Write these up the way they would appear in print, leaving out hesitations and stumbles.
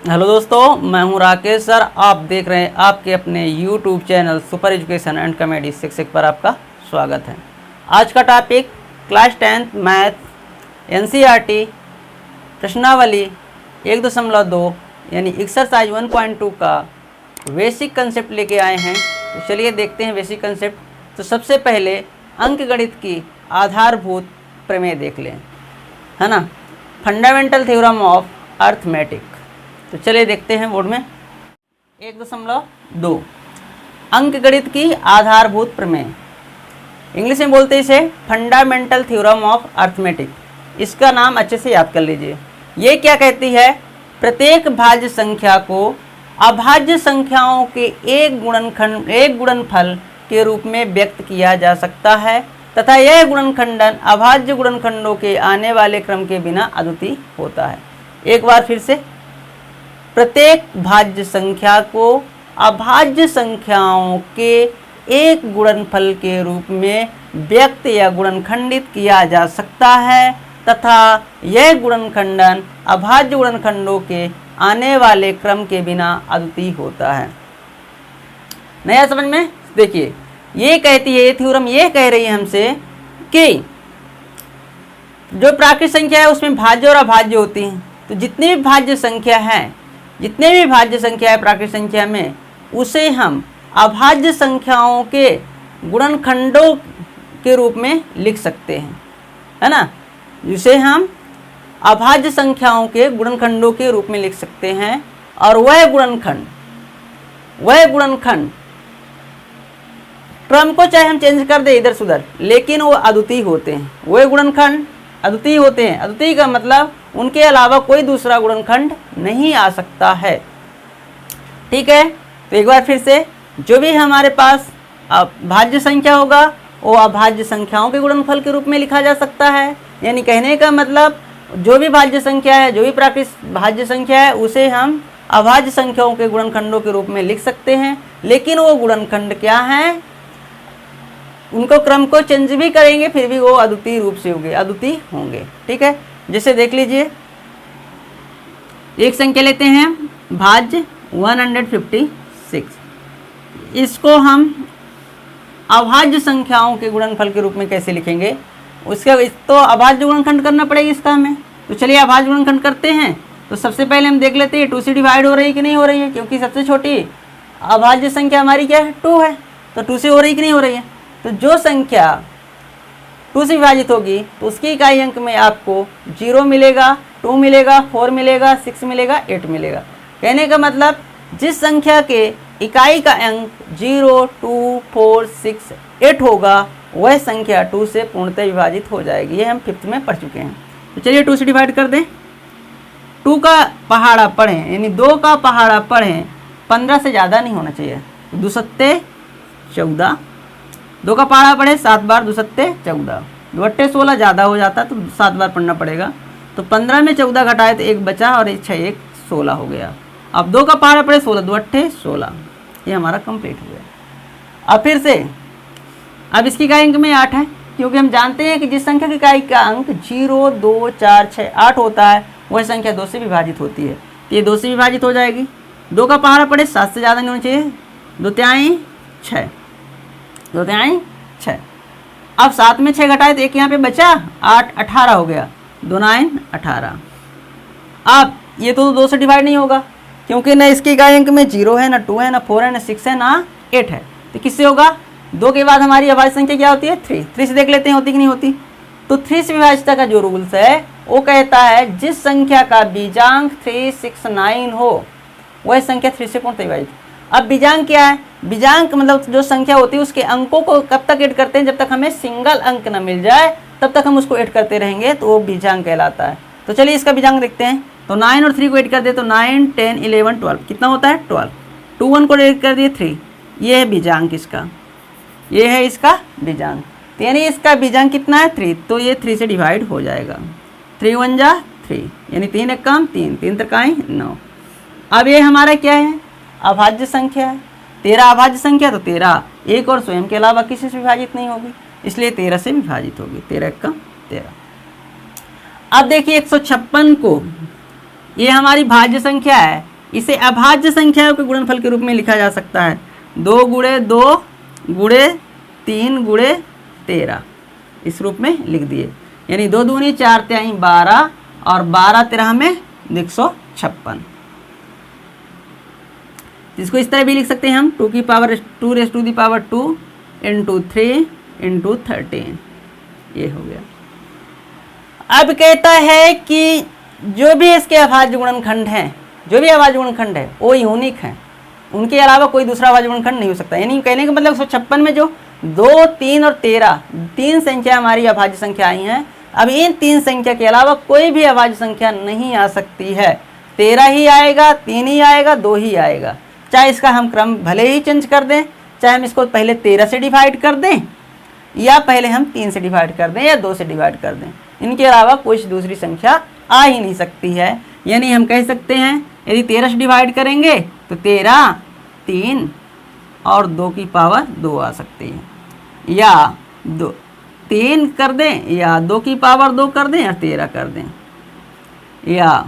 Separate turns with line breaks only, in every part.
Hello दोस्तों, मैं हूं राकेश सर। आप देख रहे हैं आपके अपने YouTube channel super education and comedy शिक्षक पर आपका स्वागत है। आज का topic class 10th math NCERT प्रश्नावली 1.2 यानी एक्सरसाइज 1.2 का बेसिक कंसेप्ट लेके आए हैं। तो चलिए देखते हैं बेसिक कंसेप्ट। तो सबसे पहले अंकगणित की आधारभूत प्रमेय देख लें, है ना, फंडामेंटल थ्योरम ऑफ अर्थमेटिक। तो चलिए देखते हैं बोर्ड में 1.2 अंकगणित की आधारभूत प्रमेय। इंग्लिश में बोलते इसे फंडामेंटल थ्योरम ऑफ अर्थमेटिक। इसका नाम अच्छे से याद कर लीजिए। ये क्या कहती है? प्रत्येक भाज्य संख्या को अभाज्य संख्याओं के एक गुणनफल के रूप में व्यक्त किया जा सकता है तथा यह गुणनखंडन अभाज्य गुणनखंडों के आने वाले क्रम के बिना अद्वितीय होता है। एक बार फिर से, प्रत्येक भाज्य संख्या को अभाज्य संख्याओं के एक गुणनफल के रूप में व्यक्त या गुणनखंडित किया जा सकता है तथा यह गुणनखंडन अभाज्य गुणनखंडों के आने वाले क्रम के बिना अद्वितीय होता है। नया समझ में? देखिए, ये कहती है, ये थ्योरम ये कह रही है हमसे कि जो प्राकृत संख्या है उसमें भाज्य और अभाज्य होती हैं। तो जितनी भी भाज्य संख्या है प्राकृत संख्या में, उसे हम अभाज्य संख्याओं के गुणनखंडों के रूप में लिख सकते हैं, है ना। जिसे हम अभाज्य संख्याओं के गुणनखंडों के रूप में लिख सकते हैं। और वह गुणनखंड क्रम को चाहे हम चेंज कर दे इधर से उधर, लेकिन वो अद्वितीय होते हैं। वह गुणनखंड अद्वितीय होते हैं। अद्वितीय का मतलब उनके अलावा कोई दूसरा गुणनखंड नहीं आ सकता है। ठीक है। तो एक बार फिर से, जो भी हमारे पास भाज्य संख्या होगा वो अभाज्य संख्याओं के गुणनफल के रूप में लिखा जा सकता है। यानी कहने का मतलब, जो भी भाज्य संख्या है, जो भी प्राकृत भाज्य संख्या है, उसे हम अभाज्य संख्याओं के गुणनखंडों के रूप में लिख सकते हैं। लेकिन वो गुणनखंड क्या हैं, उनको क्रम को चेंज भी करेंगे फिर भी वो अद्वितीय रूप से अद्वितीय होंगे। ठीक है। जैसे देख लीजिए, एक संख्या लेते हैं भाज्य 156। इसको हम अभाज्य संख्याओं के गुणनफल के रूप में कैसे लिखेंगे? उसका तो अभाज्य गुणनखंड करना पड़ेगा इसका हमें। तो चलिए अभाज्य गुणनखंड करते हैं। तो सबसे पहले हम देख लेते हैं 2 से डिवाइड हो रही है कि नहीं हो रही है, क्योंकि सबसे छोटी अभाज्य संख्या हमारी क्या है? 2 है। तो 2 से हो रही है कि नहीं हो रही है? तो जो संख्या 2 से विभाजित होगी तो उसकी इकाई अंक में आपको 0 मिलेगा, 2 मिलेगा, 4 मिलेगा, 6 मिलेगा, 8 मिलेगा। कहने का मतलब, जिस संख्या के इकाई का अंक 0, 2, 4, 6, 8 होगा, वह संख्या 2 से पूर्णतः विभाजित हो जाएगी। ये हम 5th में पढ़ चुके हैं। तो चलिए 2 से डिवाइड कर दें। 2 का पहाड़ा पढ़ें, यानी 2 का पहाड़ा पढ़ें, 15 से ज़्यादा नहीं होना चाहिए। 2 सत्ते 14, 2 का पहाड़ा पढ़े 7 बार, 2 सत्ते 14, 2 अट्ठे 16 ज़्यादा हो जाता तो 7 बार पढ़ना पड़ेगा। तो 15 में 14 घटाए तो 1 बचा और 1 6 1 16 हो गया। अब 2 का पहाड़ा पढ़े 16, 2 अट्ठे 16, ये हमारा कंप्लीट हो गया। अब फिर से, अब इसकी इकाई अंक में 8 है, क्योंकि हम जानते हैं कि जिस संख्या की इकाई का अंक 0, 2, 4, 6, 8 होता है, वह संख्या 2 से विभाजित होती है। तो ये 2 से विभाजित हो जाएगी। 2 का पहाड़ा पढ़े 7 से ज़्यादा नहीं होना चाहिए। 2 तिहाई 6, 2 तिहाई 6। अब 7 में 6 घटाए तो 1 यहाँ पे बचा, 8 18 हो गया। 2 9 18। अब ये तो 2 से डिवाइड नहीं होगा, क्योंकि ना इसकी इकाई अंक में 0 है, ना 2 है, ना 4 है, ना 6 है, ना 8 है। तो किससे होगा? 2 के बाद हमारी अभाज्य संख्या क्या होती है? 3 से देख लेते हैं होती कि नहीं होती। तो 3 से विभाज्यता का जो रूल्स है वो कहता है, जिस संख्या का बीजांक 3, 6, 9 हो, वह संख्या 3 से पूर्णतः विभाजित। अब बीजांक क्या है? बीजांक मतलब जो संख्या होती है उसके अंकों को कब तक ऐड करते हैं? जब तक हमें सिंगल अंक न मिल जाए तब तक हम उसको ऐड करते रहेंगे, तो वो बीजांक कहलाता है। तो चलिए इसका बीजांक देखते हैं। तो 9 और 3 को ऐड कर दे तो 9, 10, 11, 12 कितना होता है? 12। 2 1 को ऐड कर दिए 3, ये है बीजांक इसका, ये है इसका बीजांक। तो यानी इसका बीजांक कितना है? 3। तो ये 3 से डिवाइड हो जाएगा। 3 1 जा 3, यानी 3 1 कम 3, 3 3 9। अब ये हमारा क्या है? अभाज्य संख्या है। 13 अभाज्य संख्या, तो 13 एक और स्वयं के अलावा किसी से विभाजित नहीं होगी, इसलिए 13 से विभाजित होगी। 13 1 कम 13। अब देखिए 156 को, ये हमारी भाज्य संख्या है, इसे अभाज्य संख्याओं के गुणनफल के रूप में लिखा जा सकता है। 2 × 2 × 3 × 13 इस रूप में लिख दिए, यानी 2 दूनी 4 तिहाई 12 और 12 13 में 156। इसको इस तरह भी लिख सकते हैं हम 2 की power 2 raise to the power 2 into 3 into 13, ये हो गया। अब कहता है कि जो भी इसके अभाज्य गुणनखंड हैं, जो भी अभाज्य गुणनखंड है वो यूनिक हैं, उनके अलावा कोई दूसरा अभाज्य गुणनखंड नहीं हो सकता। यानी कहने का मतलब 156 में जो 2, 3 और 13 तीन संख्या हमारी अभाज्य संख्या आई हैं, अब इन तीन संख्या के अलावा कोई भी अभाज्य संख्या नहीं आ सकती है। 13 ही आएगा, 3 ही आएगा, 2 ही आएगा। चाहे इसका हम क्रम भले ही चेंज कर दें, चाहे हम इसको पहले 13 से डिवाइड कर दें या पहले हम 3 से डिवाइड कर दें या 2 से डिवाइड कर दें, इनके अलावा कोई दूसरी संख्या आ ही नहीं सकती है। यानी हम कह सकते हैं यदि 13 से डिवाइड करेंगे तो 13, 3 और 2 की पावर 2 आ सकती है, या 3 कर दें या 2 की पावर 2 कर दें या 13 कर दें, या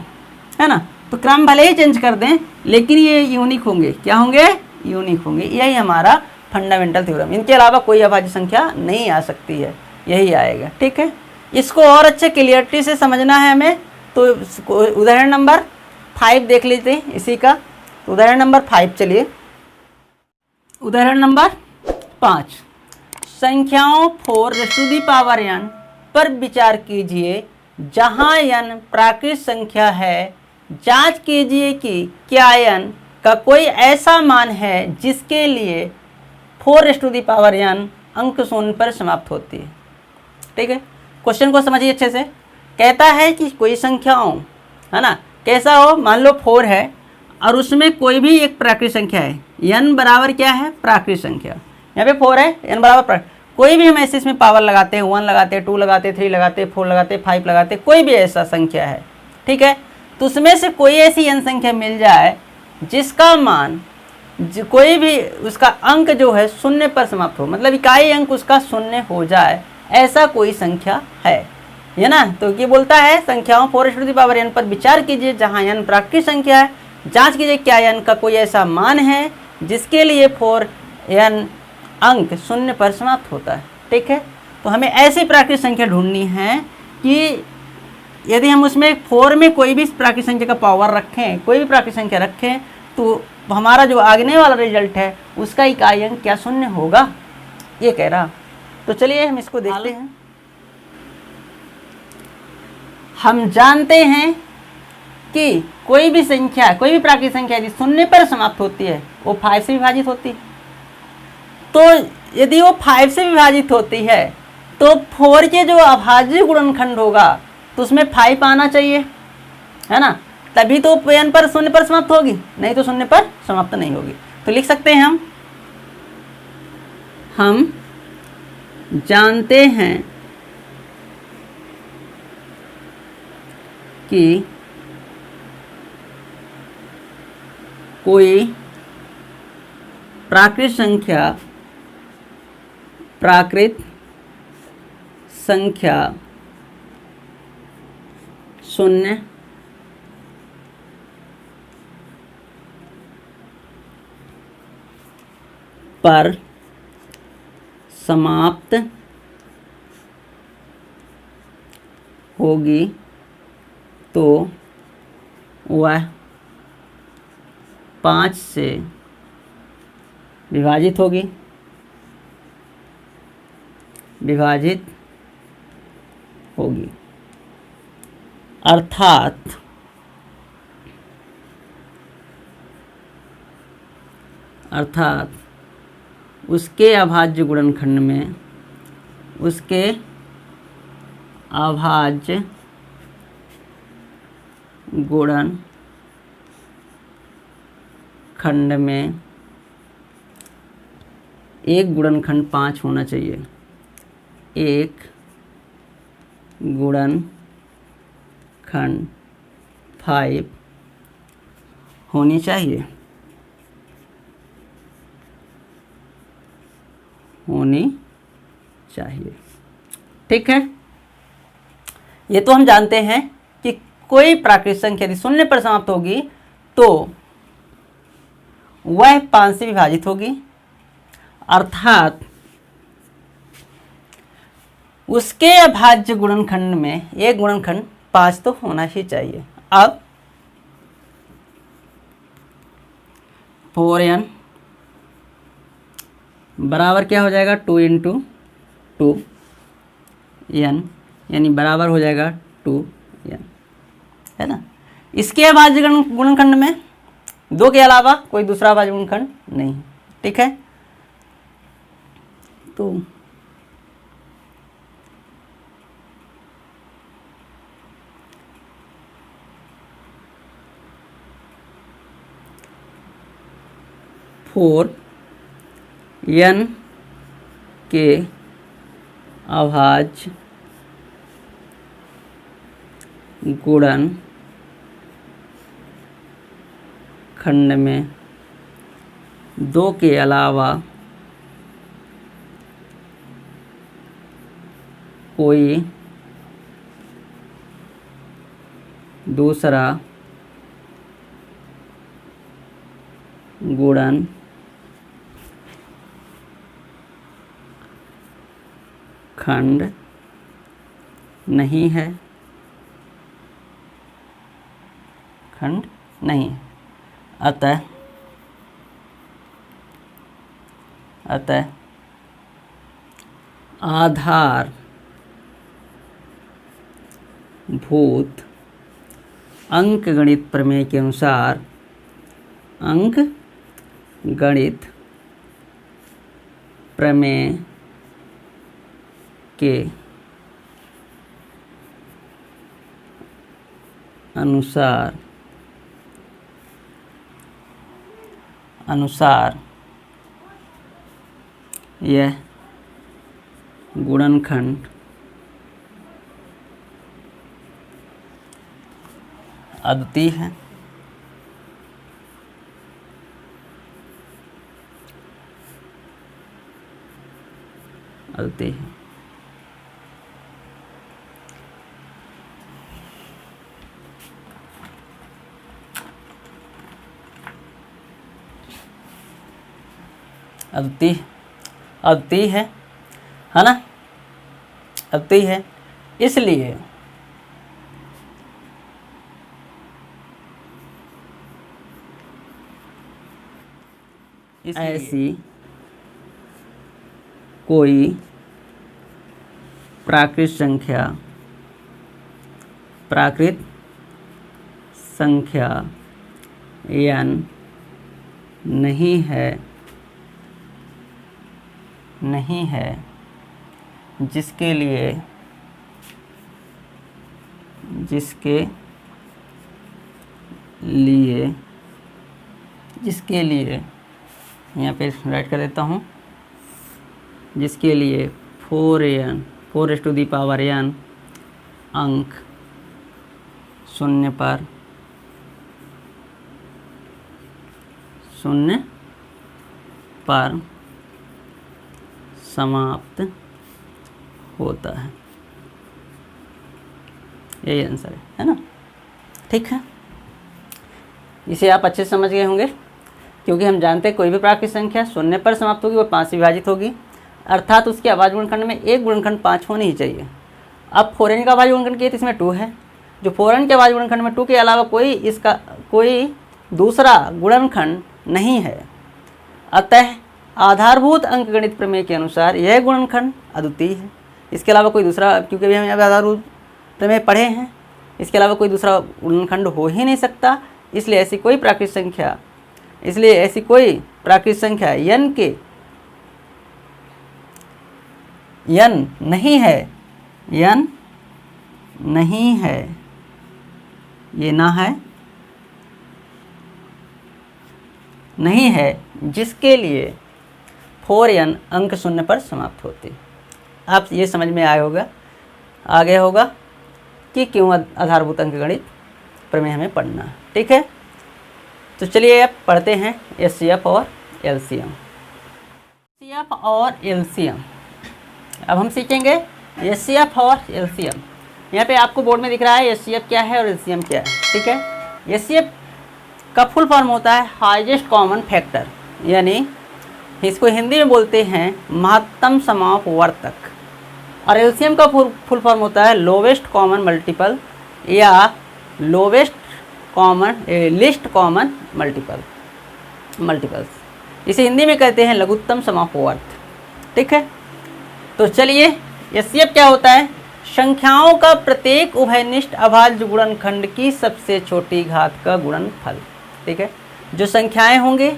है ना। तो क्रम भले ही चेंज कर दें लेकिन ये यूनिक होंगे। क्या होंगे? यूनिक होंगे। यही हमारा फंडामेंटल थ्योरम, इनके अलावा कोई अभाज्य संख्या नहीं आ सकती है, यही आएगा। ठीक है, इसको और अच्छे क्लियरिटी से समझना है हमें, तो उदाहरण नंबर 5 देख लेते हैं इसी का। तो उदाहरण नंबर 5 चलिए। उदाहरण नंबर 5, संख्याओं 4n पर विचार कीजिए जहां n प्राकृत संख्या है। जांच कीजिए कि क्या n का कोई ऐसा मान है जिसके लिए 4n अंक शून्य पर समाप्त होती है। ठीक है, क्वेश्चन को समझिए अच्छे से। कहता है कि कोई संख्याओं, है ना, कैसा हो, मान लो 4 है और उसमें कोई भी एक प्राकृत संख्या है। n बराबर क्या है? प्राकृत संख्या। यहाँ पे 4 है, n बराबर कोई भी हम ऐसे इसमें पावर लगाते हैं, 1 लगाते हैं, 2 लगाते हैं, 3 लगाते हैं, 4 लगाते हैं, 5 लगाते हैं, कोई भी ऐसा संख्या है। ठीक है, तो उसमें से कोई ऐसी n संख्या मिल जाए जिसका मान कोई भी उसका अंक जो है शून्य पर समाप्त हो, मतलब इकाई अंक उसका शून्य हो जाए, ऐसा कोई संख्या है ना। तो ये बोलता है संख्याओं 4n पर विचार कीजिए जहाँ n प्राकृत संख्या है। जांच कीजिए क्या n का कोई ऐसा मान है जिसके लिए 4n अंक शून्य पर समाप्त होता है। ठीक है, तो हमें ऐसी प्राकृत संख्या ढूंढनी है कि यदि हम उसमें 4 में कोई भी प्राकृत संख्या का पावर रखें, कोई भी प्राकृत संख्या रखें, तो हमारा जो आगने वाला रिजल्ट है उसका इकाई अंक क्या शून्य होगा, ये कह रहा। तो चलिए हम इसको देखते हैं। हम जानते हैं कि कोई भी संख्या, कोई भी प्राकृत संख्या यदि शून्य पर समाप्त होती है वो 5 से विभाजित होती है। तो यदि वो 5 से विभाजित होती है तो 4 के जो अभाज्य गुणनखंड होगा तो उसमें 5 आना चाहिए, है ना, तभी तो n पर शून्य पर समाप्त होगी, नहीं तो शून्य पर समाप्त नहीं होगी। तो लिख सकते हैं हम जानते हैं कि कोई प्राकृत संख्या शून्य पर समाप्त होगी तो वह 5 से विभाजित होगी, अर्थात उसके अभाज्य गुणनखंड में, उसके अभाज्य गुणनखंड में एक गुणनखंड 5 होना चाहिए, एक गुणनखंड 5 होनी चाहिए, ठीक है। ये तो हम जानते हैं कि कोई प्राकृत संख्या यदि शून्य पर समाप्त होगी तो वह 5 से विभाजित होगी, अर्थात उसके अभाज्य गुणनखंड में एक गुणनखंड 5 तो होना ही चाहिए। अब 4n बराबर क्या हो जाएगा 2 × 2n, यानी बराबर हो जाएगा 2n, है ना। इसके अभाज्य गुणनखंड में 2 के अलावा कोई दूसरा अभाज्य गुणनखंड नहीं है, ठीक है। तो फोर n के अभाज्य गुणन खंड में 2 के अलावा कोई दूसरा गुणन खंड नहीं है, खंड नहीं है। अतः आधार भूत अंकगणित प्रमेय के अनुसार अंकगणित प्रमेय के अनुसार यह गुणनखंड अद्वितीय है। अद्वितीय है। अद्वितीय है ना, अद्वितीय है। इसलिए ऐसी कोई प्राकृत संख्या n नहीं है जिसके लिए यहाँ पे राइट कर देता हूँ, जिसके लिए 4n अंक शून्य पर समाप्त होता है। यही आंसर है ना, ठीक है। इसे आप अच्छे से समझ गए होंगे, क्योंकि हम जानते हैं कोई भी प्राकृत संख्या शून्य पर समाप्त होगी, वो 5 से विभाजित होगी, अर्थात उसके अभाज्य गुणनखंड में एक गुणनखंड 5 होनी ही चाहिए। अब 4n का अभाज्य गुणनखंड किया तो इसमें 2 है, जो 4n के अभाज्य गुणनखंड में 2 के अलावा कोई दूसरा गुणनखंड नहीं है। अतः आधारभूत अंकगणित प्रमेय के अनुसार यह गुणनखंड अद्वितीय है। इसके अलावा कोई दूसरा, क्योंकि अभी हम आधारभूत प्रमेय पढ़े हैं, इसके अलावा कोई दूसरा गुणनखंड हो ही नहीं सकता। इसलिए ऐसी कोई प्राकृत संख्या n नहीं है, ये ना है, नहीं है, जिसके लिए 4n अंक शून्य पर समाप्त होती। आप ये समझ में आ गया होगा कि क्यों आधारभूत अंकगणित प्रमेय हमें पढ़ना, ठीक है। तो चलिए अब पढ़ते हैं HCF और LCM। HCF और LCM अब हम सीखेंगे HCF और LCM। यहाँ पे आपको बोर्ड में दिख रहा है HCF क्या है और LCM क्या है, ठीक है। HCF का फुल फॉर्म होता है हाईएस्ट कॉमन फैक्टर, यानी इसको हिंदी में बोलते हैं महत्तम समापवर्तक। और एलसीएम का फुल फॉर्म होता है लोवेस्ट कॉमन मल्टीपल या लिस्ट कॉमन मल्टीपल्स। इसे हिंदी में कहते हैं लघुत्तम समापवर्त। ठीक है, तो चलिए एचसीएफ क्या होता है? संख्याओं का प्रत्येक उभयनिष्ठ अभाज्य गुणनखंड की सबसे छोटी घात का गुणनफल। ठीक है, जो संख्याएं होंगे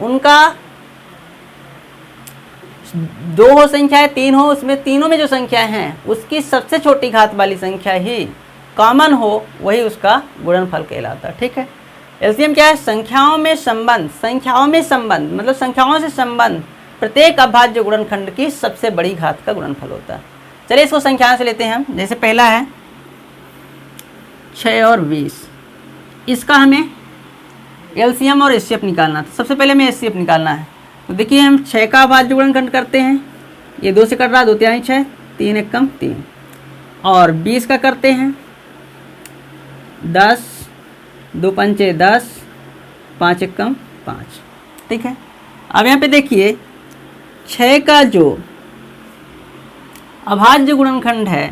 उनका दो हो संख्याएं, तीन हो, उसमें तीनों में जो संख्याएं हैं उसकी सबसे छोटी घात वाली संख्या ही कॉमन हो, वही उसका गुणनफल कहलाता है। ठीक है, एलसीएम क्या है? संख्याओं में संबंध मतलब संख्याओं से संबंध प्रत्येक अभाज्य गुणनखंड की सबसे बड़ी घात का गुणनफल होता है। चलिए इसको संख्याओं से लेते हैं हम। जैसे पहला है 6 और 20, इसका हमें एलसीएम और एचसीएफ निकालना था। सबसे पहले हमें एचसीएफ निकालना है। तो देखिए हम 6 का अभाज्य गुणनखंड करते हैं, ये 2 से कट रहा है, 2 तिहाई 6, 3 एकम 3। और 20 का करते हैं 10, 2 पंचे 10, 5 एकम 5। ठीक है, अब यहाँ पे देखिए 6 का जो अभाज्य गुणनखंड है,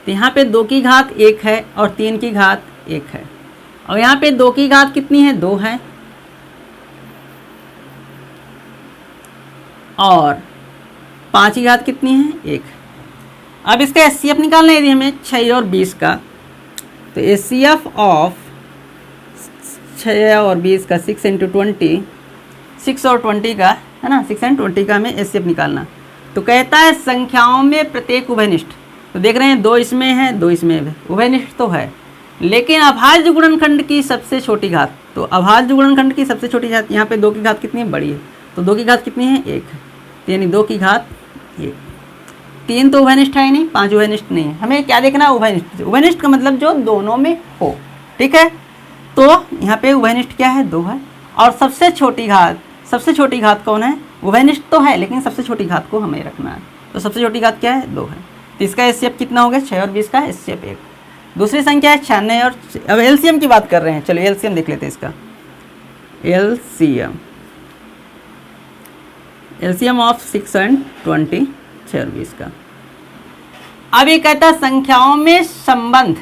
तो यहाँ पे 2 की घात 1 है और 3 की घात 1 है। और यहाँ पे 2 की घात कितनी है? 2 है। और 5 की घात कितनी है? 1। अब इसका एचसीएफ निकालना है यदि हमें 6 और 20 का, तो एचसीएफ ऑफ 6 और 20 का 6 × 20, 6 और 20 का है ना, 6 और 20 का हमें एचसीएफ निकालना। तो कहता है संख्याओं में प्रत्येक उभयनिष्ठ, तो देख रहे हैं 2 इसमें है, 2 इसमें है, उभयनिष्ठ तो है, लेकिन अभाज्य गुणनखंड की सबसे छोटी घात, तो अभाज्य गुणनखंड की सबसे छोटी घात यहाँ पे 2 की घात कितनी है? बड़ी है। तो 2 की घात कितनी है? 1 है, यानी 2 की घात 1। 3 तो उभयनिष्ठ है नहीं, 5 उभयनिष्ठ नहीं है। हमें क्या देखना है? उभयनिष्ठ। उभयनिष्ठ का मतलब जो दोनों में हो। ठीक है, तो यहाँ पे उभयनिष्ठ क्या है? 2 है। और सबसे छोटी घात कौन है? उभयनिष्ठ तो है, लेकिन सबसे छोटी घात को हमें रखना है। तो सबसे छोटी घात क्या है? 2 है। तो इसका एचसीएफ कितना हो गया? 6 और 20 का एचसीएफ 1। दूसरी संख्या है 96 और अब एलसीएम की बात कर रहे हैं। चलो एलसीएम देख लेते हैं इसका। एलसीएम ऑफ 6 और 20, 6 और 20 का। अब ये कहता है संख्याओं में संबंध,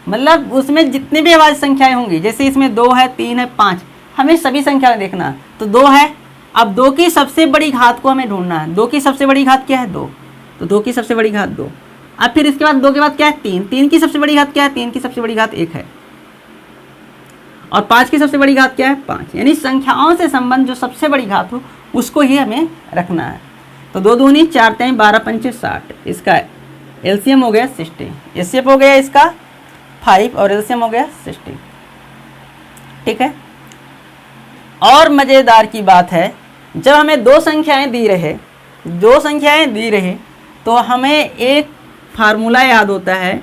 मतलब उसमें जितनी भी अभाज्य संख्याएं होंगी, जैसे इसमें 2 है, 3 है, 5, हमें सभी संख्या देखना है। तो 2 है, अब 2 की सबसे बड़ी घात को हमें ढूंढना है। 2 की सबसे बड़ी घात क्या है? 2। तो 2 की सबसे बड़ी घात 2। अब फिर इसके बाद 2 के बाद क्या है? 3। 3 की सबसे बड़ी घात क्या है? 3 की सबसे बड़ी घात 1 है। और 5 की सबसे बड़ी घात क्या है? 5। यानी संख्याओं से संबंध जो सबसे बड़ी घात हो उसको ही हमें रखना है। तो 2 दूनी 4 3 12 पंचे 60। इसका एलसीएम हो गया 60, एचसीएफ हो गया इसका 5 और एलसीएम हो गया 60। ठीक है, और मज़ेदार की बात है, जब हमें 2 संख्याएं दी रहे तो हमें एक फार्मूला याद होता है,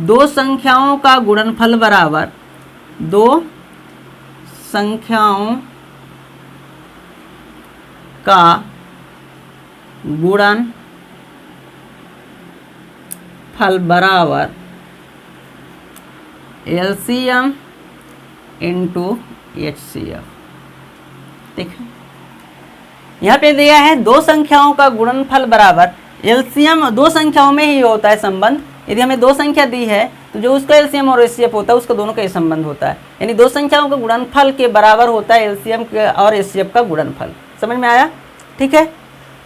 2 संख्याओं का गुणनफल बराबर 2 संख्याओं का गुणनफल बराबर एलसीएम इंटू एचसीएफ। ठीक है, यहाँ पे दिया है 2 संख्याओं का गुणनफल बराबर एलसीएम। 2 संख्याओं में ही होता है संबंध। यदि हमें 2 संख्या दी है तो जो उसका एलसीएम और एचसीएफ होता है उसका दोनों का ही संबंध होता है, यानी 2 संख्याओं का गुणनफल के बराबर होता है एलसीएम और एचसीएफ का गुणनफल। समझ में आया? ठीक है,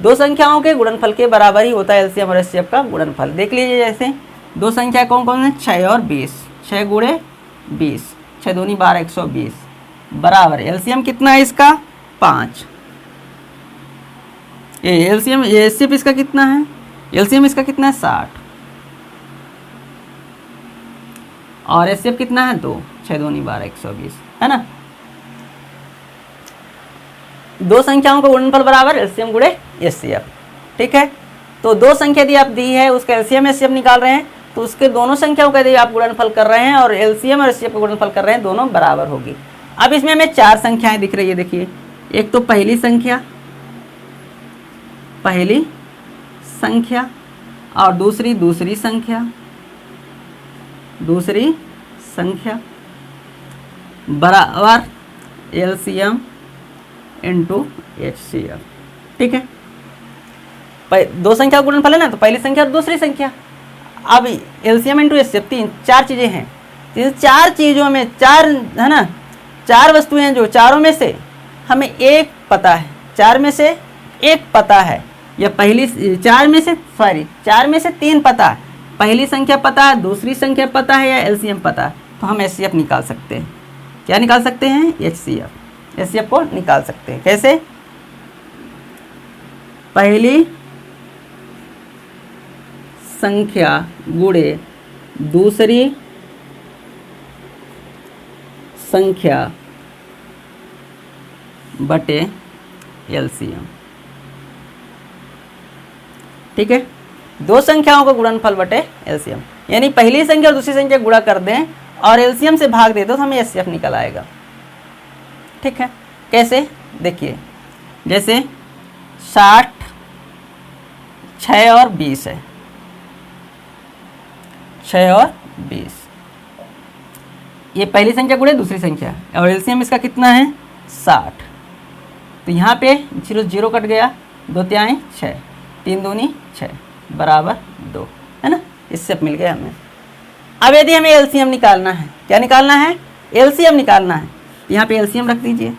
2 संख्याओं के गुणनफल के बराबर ही होता है एलसीएम और एचसीएफ का गुणनफल। देख लीजिए, जैसे 2 संख्या कौन कौन है? 6 और 20। 6 गुणे 20, 6 दूनी 12, 120 बराबर एलसीएम कितना है इसका? 5। एलसीएम एचसीएफ इसका कितना है? एलसीएम इसका कितना है? 60। और एचसीएफ कितना है? 2। 6 दूनी 12, 120 है ना। 2 संख्याओं का गुणनफल बराबर एलसीएम गुणे एचसीएफ। ठीक है, तो 2 संख्या यदि आप दी है, उसका एलसीएम एचसीएफ निकाल रहे हैं, तो उसके दोनों संख्याओं का यदि आप गुणनफल कर रहे हैं और एलसीएम और एचसीएफ का गुणनफल कर रहे हैं, दोनों बराबर होगी। अब इसमें हमें 4 संख्याएं दिख रही है। देखिए, एक तो पहली संख्या और दूसरी संख्या बराबर LCM इंटू HCF। ठीक है, दो संख्या गुणनफल है ना, तो पहली संख्या और दूसरी संख्या। अब LCM इंटू HCF, चार चीज़ें हैं। इन चार चीज़ों में, चार है ना, चार वस्तुएं हैं, जो चारों में से हमें एक पता है, चार में से एक पता है, या पहली चार में से तीन पता है, पहली संख्या पता है, दूसरी संख्या पता है, या LCM पता है, तो हम HCF निकाल सकते हैं। क्या निकाल सकते हैं? HCF को निकाल सकते हैं। कैसे? पहली संख्या गुणे दूसरी संख्या बटे LCM। ठीक है, दो संख्याओं का गुणनफल बटे LCM, यानी पहली संख्या और दूसरी संख्या गुणा कर दें और LCM से भाग दे दो तो हमें HCF निकल आएगा। ठीक है, कैसे? देखिए, जैसे 60, 6 और 20 है, 6 और 20, ये पहली संख्या गुणे दूसरी संख्या, और LCM इसका कितना है? 60। तो यहाँ पे 0 0 कट गया, 2 तिहाई 6, 3 दूनी 6 बराबर 2, है ना, इससे मिल गया हमें। अब यदि हमें LCM निकालना है, क्या निकालना है? LCM निकालना है। यहाँ पे LCM रख दीजिए,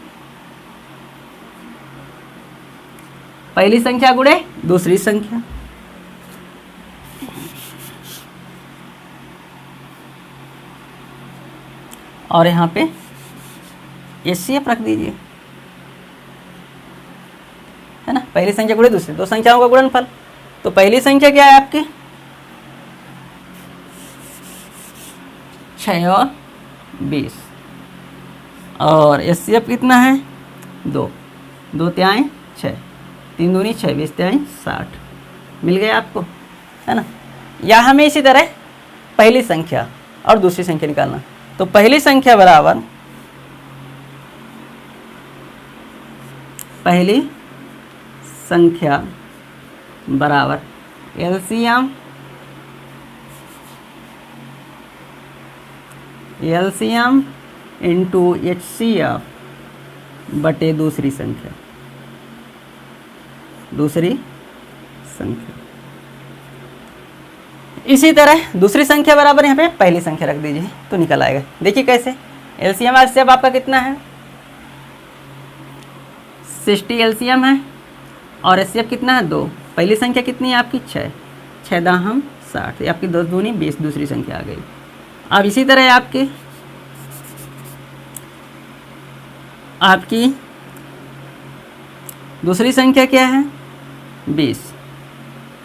पहली संख्या गुणे दूसरी संख्या, और यहाँ पे HCF रख दीजिए, है ना, पहली संख्या गुणे दूसरी, दो संख्याओं का गुणनफल। तो पहली संख्या क्या है आपकी? 6 और 20, और HCF कितना है? 2, 2 तिहाई 6, 3 दूनी 6, 20 तिहाई 60, मिल गया आपको, है ना। या हमें इसी तरह पहली संख्या और दूसरी संख्या निकालना, तो पहली संख्या बराबर पहली संख्या बराबर LCM इंटू HCF बटे दूसरी संख्या, इसी तरह दूसरी संख्या बराबर यहाँ पे पहली संख्या रख दीजिए तो निकल आएगा। देखिए कैसे, LCM HCF आपका कितना है? 60 LCM है, और HCF कितना है? 2। पहली संख्या कितनी है आपकी? 6, 6 दाहम 60, आपकी 2 दूनी 20, दूसरी संख्या आ गई। अब इसी तरह आपकी दूसरी संख्या क्या है? 20,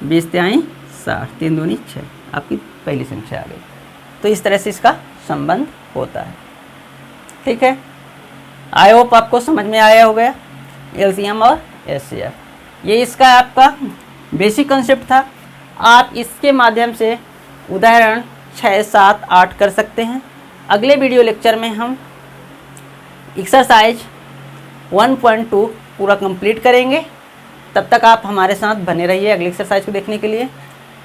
20 तिहाई 60, 3 दूनी 6, आपकी पहली संख्या आ गई। तो इस तरह से इसका संबंध होता है। ठीक है, आई होप आपको समझ में आया हो गया LCM और HCF। ये इसका आपका बेसिक कंसेप्ट था। आप इसके माध्यम से उदाहरण 6, 7, 8 कर सकते हैं। अगले वीडियो लेक्चर में हम एक्सरसाइज 1.2 पूरा कंप्लीट करेंगे। तब तक आप हमारे साथ बने रहिए अगली एक्सरसाइज को देखने के लिए।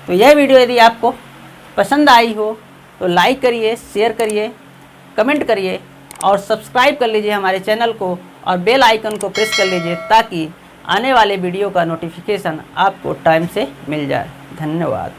तो यह वीडियो यदि आपको पसंद आई हो तो लाइक करिए, शेयर करिए, कमेंट करिए और सब्सक्राइब कर लीजिए हमारे चैनल को, और बेल आइकन को प्रेस कर लीजिए ताकि आने वाले वीडियो का नोटिफिकेशन आपको टाइम से मिल जाए। धन्यवाद।